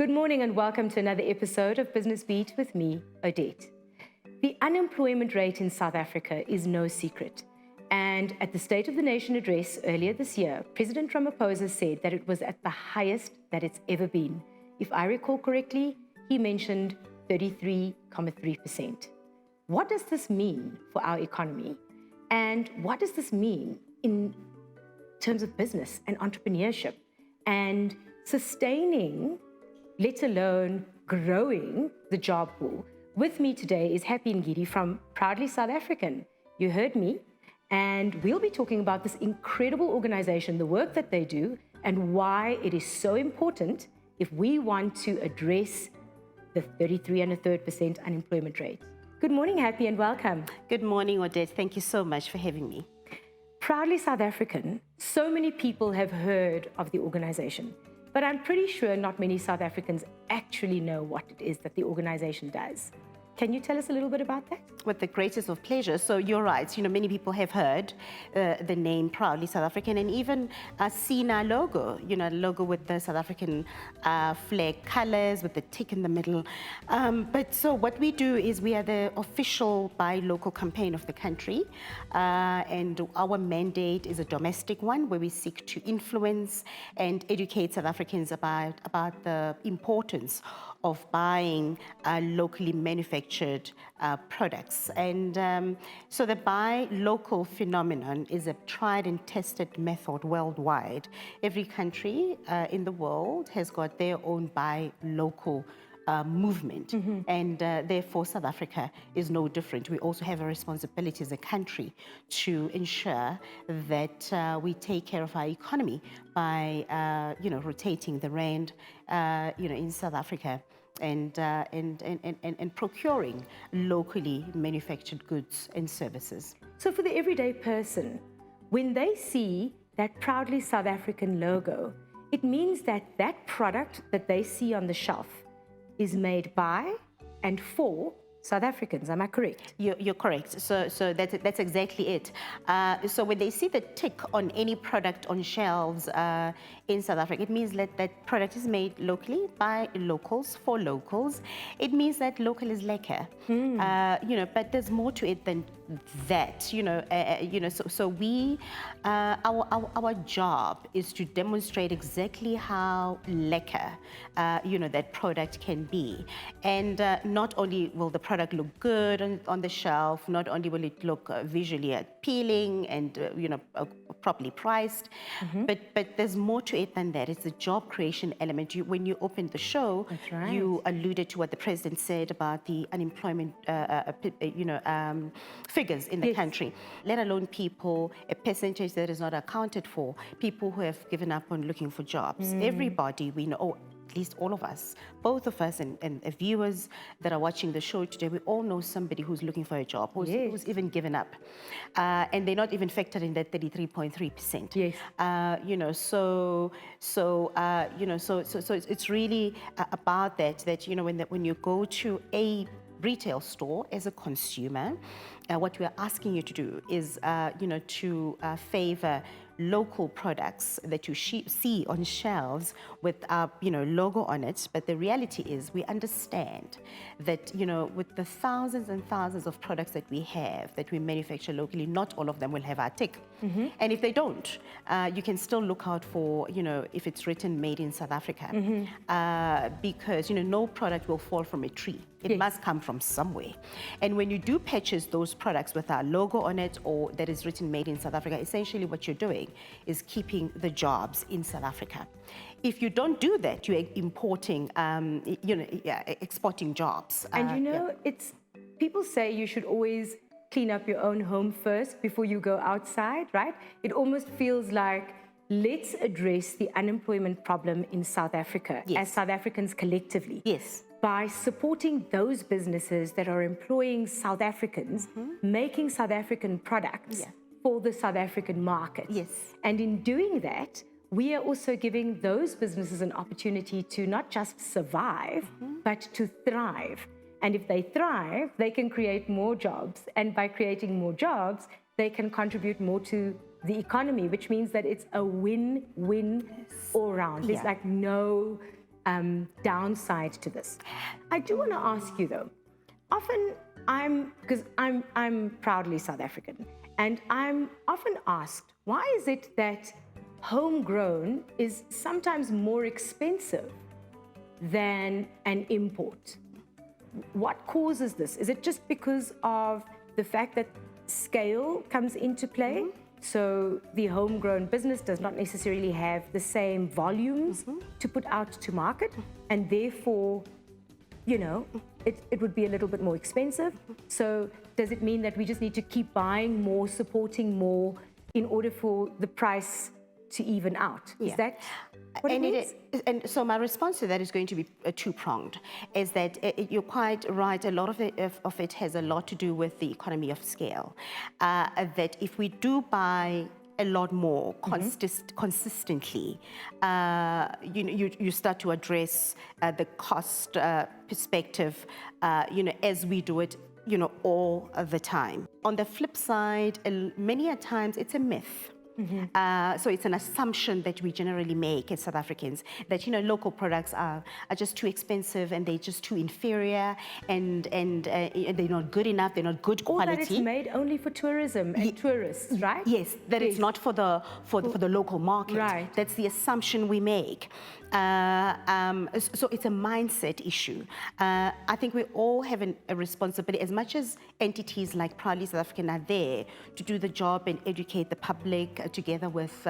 Good morning and welcome to another episode of Business Beat with me, Odette. The unemployment rate in South Africa is no secret. And at the State of the Nation address earlier this year, President Ramaphosa said that it was at the highest that it's ever been. If I recall correctly, he mentioned 33.3%. What does this mean for our economy? And what does this mean in terms of business and entrepreneurship and sustaining, let alone growing, the job pool? With me today is Happy Ngidi from Proudly South African. You heard me. And we'll be talking about this incredible organization, the work that they do, and why it is so important if we want to address the 33.3% unemployment rate. Good morning, Happy, and welcome. Good morning, Odette. Thank you so much for having me. Proudly South African, so many people have heard of the organization, but I'm pretty sure not many South Africans actually know what it is that the organization does. Can you tell us a little bit about that? With the greatest of pleasure. So you're right. Many people have heard the name Proudly South African and even seen our logo, logo with the South African flag colors with the tick in the middle. But so what we do is we are the official buy local campaign of the country. And our mandate is a domestic one where we seek to influence and educate South Africans about the importance of buying locally manufactured products. And so the buy local phenomenon is a tried and tested method worldwide. Every country in the world has got their own buy local movement. Mm-hmm. And therefore South Africa is no different. We also have a responsibility as a country to ensure that we take care of our economy by rotating the rand in South Africa and procuring locally manufactured goods and services. So for the everyday person, when they see that Proudly South African logo, it means that that product that they see on the shelf is made by and for South Africans. Am I correct? You're correct. So that's exactly it. So when they see the tick on any product on shelves in South Africa, it means that that product is made locally by locals for locals. It means that local is lekker. But there's more to it than that. So we our job is to demonstrate exactly how lekker that product can be, and not only will the product look good on the shelf, not only will it look visually appealing and properly priced, but there's more to it than that. It's the job creation element. When you opened the show, that's right, you alluded to what the president said about the unemployment figures in the yes, country, let alone people, a percentage that is not accounted for, people who have given up on looking for jobs. Everybody we know, at least all of us, both of us and viewers that are watching the show today, we all know somebody who's looking for a job, who's even given up. And they're not even factored in that 33.3%. Yes. So it's really about that, when you go to a retail store as a consumer, what we are asking you to do is, to favor local products that you see on shelves with our, logo on it. But the reality is we understand that, with the thousands and thousands of products that we have, that we manufacture locally, not all of them will have our tick. And if they don't, you can still look out for, if it's written made in South Africa, because, no product will fall from a tree. It must come from somewhere. And when you do purchase those products with our logo on it or that is written made in South Africa, essentially what you're doing is keeping the jobs in South Africa. If you don't do that, you're importing, exporting jobs. And it's, people say you should always clean up your own home first before you go outside, right? It almost feels like, let's address the unemployment problem in South Africa, yes, as South Africans collectively. Yes. By supporting those businesses that are employing South Africans, making South African products for the South African market. Yes. And in doing that, we are also giving those businesses an opportunity to not just survive, but to thrive. And if they thrive, they can create more jobs. And by creating more jobs, they can contribute more to the economy, which means that it's a win-win all around. There's like no downside to this. I do want to ask you though, often because I'm proudly South African, and I'm often asked, why is it that homegrown is sometimes more expensive than an import? What causes this? Is it just because of the fact that scale comes into play? So the homegrown business does not necessarily have the same volumes to put out to market, and therefore, you know, it would be a little bit more expensive. So does it mean that we just need to keep buying more, supporting more in order for the price to even out? Is that what it means? And so my response to that is going to be two-pronged, is that you're quite right. A lot of it has a lot to do with the economy of scale. That if we do buy a lot more consistently, you start to address the cost perspective, as we do it, all the time. On the flip side, many a times it's a myth. So it's an assumption that we generally make as South Africans that local products are just too expensive and they're just too inferior and they're not good enough, they're not good quality. Or that it's made only for tourism and tourists, right? Yes, that it's not for the local market. Right. That's the assumption we make. So it's a mindset issue. I think we all have a responsibility, as much as entities like Proudly South African are there to do the job and educate the public together with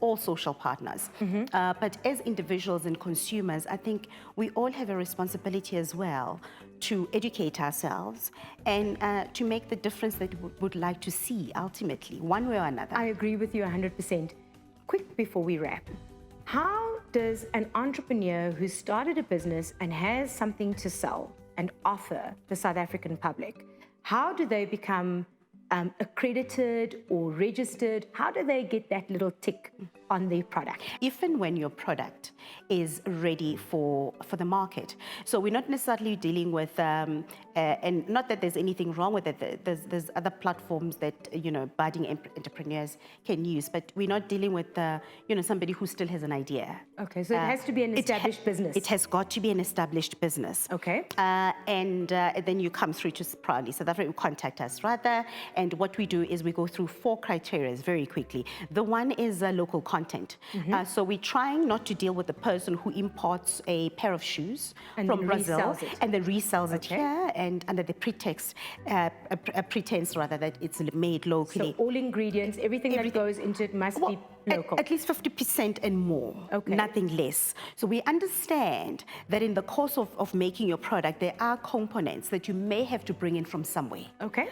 all social partners. But as individuals and consumers, I think we all have a responsibility as well to educate ourselves and to make the difference that we would like to see ultimately, one way or another. I agree with you 100%. Quick before we wrap. How does an entrepreneur who started a business and has something to sell and offer the South African public, how do they become accredited or registered? How do they get that little tick on their product? If and when your product is ready for the market. So we're not necessarily dealing with, and not that there's anything wrong with it, there's other platforms that, budding entrepreneurs can use, but we're not dealing with, somebody who still has an idea. Okay, so it has to be an established business. It has got to be an established business. Okay. And then you come through to Proudly South Africa, contact us rather, and what we do is we go through 4 criteria very quickly. The one is local content. So we're trying not to deal with the person who imports a pair of shoes from Brazil and then resells it here, and under the pretense rather that it's made locally. So all ingredients, everything that goes into it must be local. At least 50% and more, nothing less. So we understand that in the course of making your product, there are components that you may have to bring in from somewhere. Okay.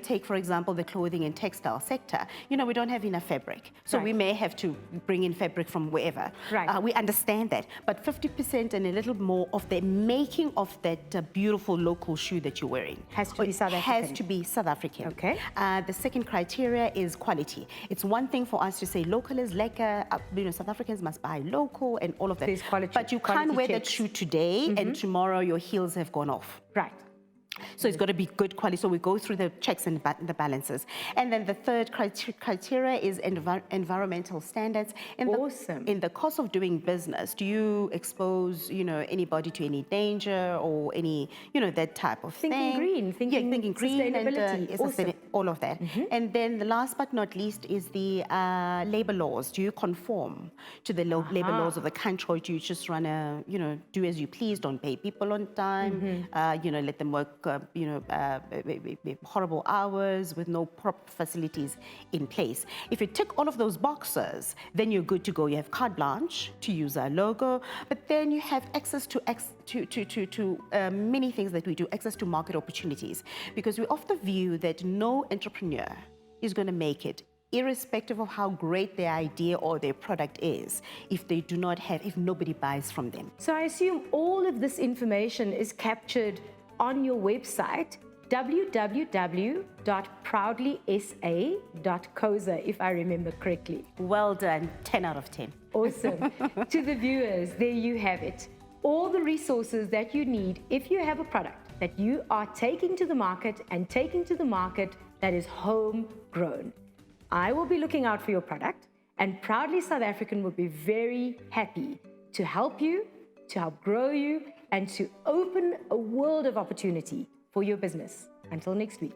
Take, for example, the clothing and textile sector. We don't have enough fabric. So we may have to bring in fabric from wherever. Right. We understand that. But 50% and a little more of the making of that beautiful local shoe that you're wearing has to be South African. Has to be South African. Okay. The second criteria is quality. It's one thing for us to say local is lekker, South Africans must buy local and all of that. There's quality, but you can't wear that shoe today and tomorrow your heels have gone off. Right. So it's got to be good quality. So we go through the checks and the balances. And then the third criteria is environmental standards. Awesome. In the course of doing business, do you expose, anybody to any danger or any, that type of thing? Thinking green, sustainability. And awesome. all of that. And then the last but not least is the labor laws. Do you conform to the labor laws of the country, or do you just run do as you please, don't pay people on time, let them work horrible hours with no proper facilities in place. If you tick all of those boxes, then you're good to go. You have carte blanche to use our logo, but then you have access to many things that we do, access to market opportunities, because we of the view that no entrepreneur is going to make it, irrespective of how great their idea or their product is, if nobody buys from them. So I assume all of this information is captured on your website, www.proudlysa.coza, if I remember correctly. Well done, 10 out of 10. Awesome. To the viewers, there you have it. All the resources that you need if you have a product that you are taking to the market and taking to the market that is homegrown. I will be looking out for your product, and Proudly South African will be very happy to help you to help grow you, and to open a world of opportunity for your business. Until next week.